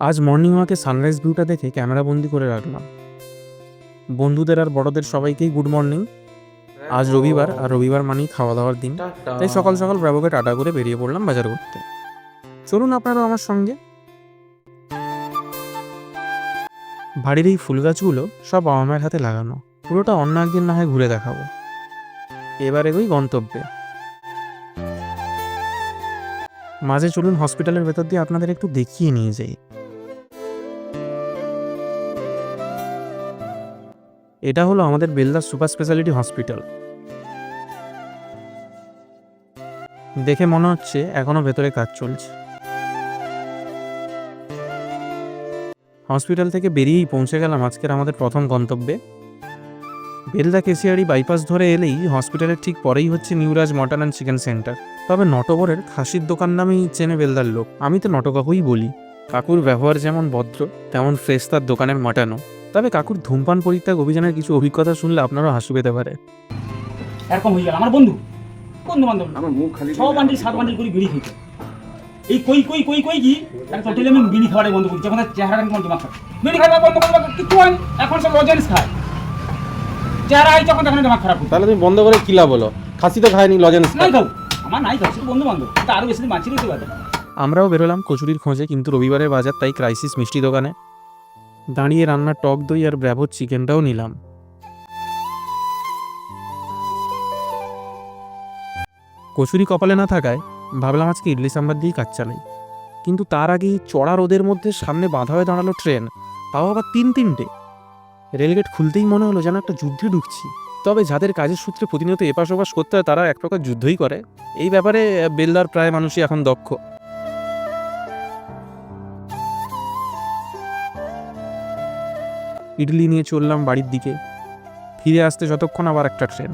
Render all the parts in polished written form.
আজ মর্নিং ওয়াকে সানরাইজ ভিউটা দেখে ক্যামেরা বন্দি করে রাখলাম। বন্ধুদের আর বড়দের সবাইকেই গুড মর্নিং। আজ রবিবার, আর রবিবার মানেই খাওয়া দাওয়ার দিন। তাই সকাল সকাল ব্রাভোকে টাটা করে বেরিয়ে পড়লাম বাজার করতে। চলুন আপনারাও আমার সঙ্গে। বাড়ির এই ফুল গাছগুলো সব বাবা মায়ের হাতে লাগানো, পুরোটা অন্য একদিন না হয় ঘুরে দেখাবো। এবার এগোই গন্তব্যে। মাঝে চলুন হসপিটালের ভেতর দিয়ে আপনাদের একটু দেখিয়ে নিয়ে যাই। এটা হলো আমাদের বেলদার সুপার স্পেশালিটি হসপিটাল। দেখে মনে হচ্ছে এখনো ভেতরে কাজ চলছে। হসপিটাল থেকে বেরিয়েই পৌঁছে গেলাম আজকের আমাদের প্রথম গন্তব্যে। বেলদা কেশিয়ারি বাইপাস ধরে এলেই হসপিটালের ঠিক পরেই হচ্ছে নিউরাজ মটন অ্যান্ড চিকেন সেন্টার। তবে নটবরের খাসির দোকান নামেই চেনে বেলদার লোক। আমি তো নটকাকুই বলি। কাকুর ব্যবহার যেমন ভদ্র, তেমন ফ্রেশ তার দোকানের মাটানো। তবে কাকুর ধূমপান পরিত্যাগ অভিযানের কিছু অভিজ্ঞতা শুনলে আপনারও হাসি পেতে পারে। এরকম হয়ে গেল আমার বন্ধু বান্ধব আমার মুখ খালি 6 বান্ডিল 7 বান্ডিল করে বিড়ি খেয়েছে। এই কই কি তার টোটালি আমি বিড়ি খাওয়াটাই বন্ধ করছি। যখন চেহারা কেমন জমা খায় বিড়ি খাওয়া বন্ধ করবো কিছু হয় এখন সব লজেন্স খায়। চেহারা এই যখন তখন জমা খারাপ হচ্ছে। তাহলে তুমি বন্ধ করে কি লাভ হলো? খাসি তো খায়নি, লজেন্স নাই খাও আমার নাই খাও শুধু বন্ধু বান্ধব, তা আরো বেশি দিন বাঁচিয়ে দিতে পারে। আমরাও বেরোলাম কচুরির খোঁজে, কিন্তু রবিবারের বাজার তাই ক্রাইসিস মিষ্টি দোকানে দাঁড়িয়ে রান্নার টক দই আর ব্র্যাভোর চিকেনটাও নিলাম। কচুরি কপালে না থাকায় ভাবলাম আজকে ইডলি সাম্বার দিয়েই কাজ চালাই। কিন্তু তার আগেই চড়া রোদের মধ্যে সামনে বাঁধা হয়ে দাঁড়ালো ট্রেন, তাও আবার তিনটে। রেলগেট খুলতেই মনে হলো যেন একটা যুদ্ধে ঢুকছি। তবে যাদের কাজের সূত্রে প্রতিনিয়ত এপাশ ওপাশ করতে হয় তারা এক প্রকার যুদ্ধই করে। এই ব্যাপারে বেলদার প্রায় মানুষই এখন দক্ষ। ইডলি নিয়ে চললাম বাড়ির দিকে। ফিরে আসতে যতক্ষণ আবার একটা ট্রেন।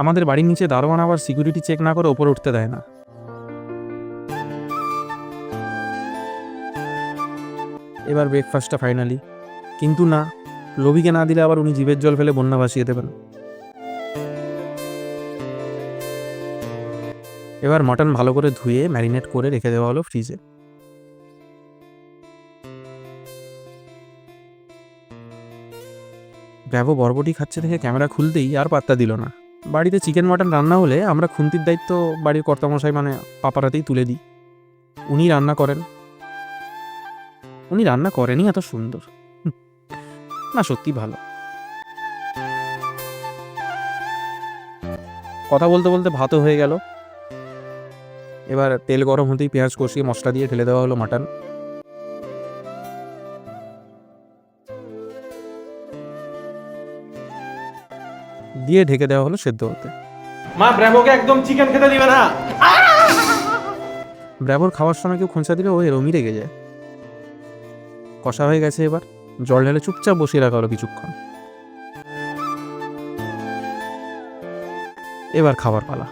আমাদের বাড়ির নিচে দারোয়ান আবার সিকিউরিটি চেক না করে ওপরে উঠতে দেয় না। এবার ব্রেকফাস্টটা ফাইনালি, কিন্তু না, রবিকে না দিলে আবার উনি জিভের জল ফেলে বন্যা ভাসিয়ে দেবেন। এবার মটন ভালো করে ধুয়ে ম্যারিনেট করে রেখে দেওয়া হলো ফ্রিজে। ব্র্যাভো বরবটি খাচ্ছে দেখে ক্যামেরা খুলতেই আর পাত্তা দিল না। বাড়িতে চিকেন মটন রান্না হলে আমরা খুন্তির দায়িত্ব বাড়ির কর্তামশাই মানে পাপারাতেই তুলে দিই। উনি রান্না করেন। উনি রান্না করেনই এত সুন্দর, না সত্যি ভালো। কথা বলতে বলতে ভাতও হয়ে গেল। এবার তেল গরম হতেই পেঁয়াজ কষিয়ে মশলা দিয়ে ঢেলে দেওয়া হলো মাটন। দিয়ে ঢেকে দেওয়া হলো সেদ্ধ হতে। মা ব্র্যাভোকে একদম চিকেন খেতে দিবে না। ব্র্যাভোর খাওয়ার সময় কেউ খোঁচা দিলে ও এরমই রেগে যায়। কষা হয়ে গেছে, এবার জল ঢেলে চুপচাপ বসিয়ে রাখা হলো কিছুক্ষণ। এবার খাবার পালা।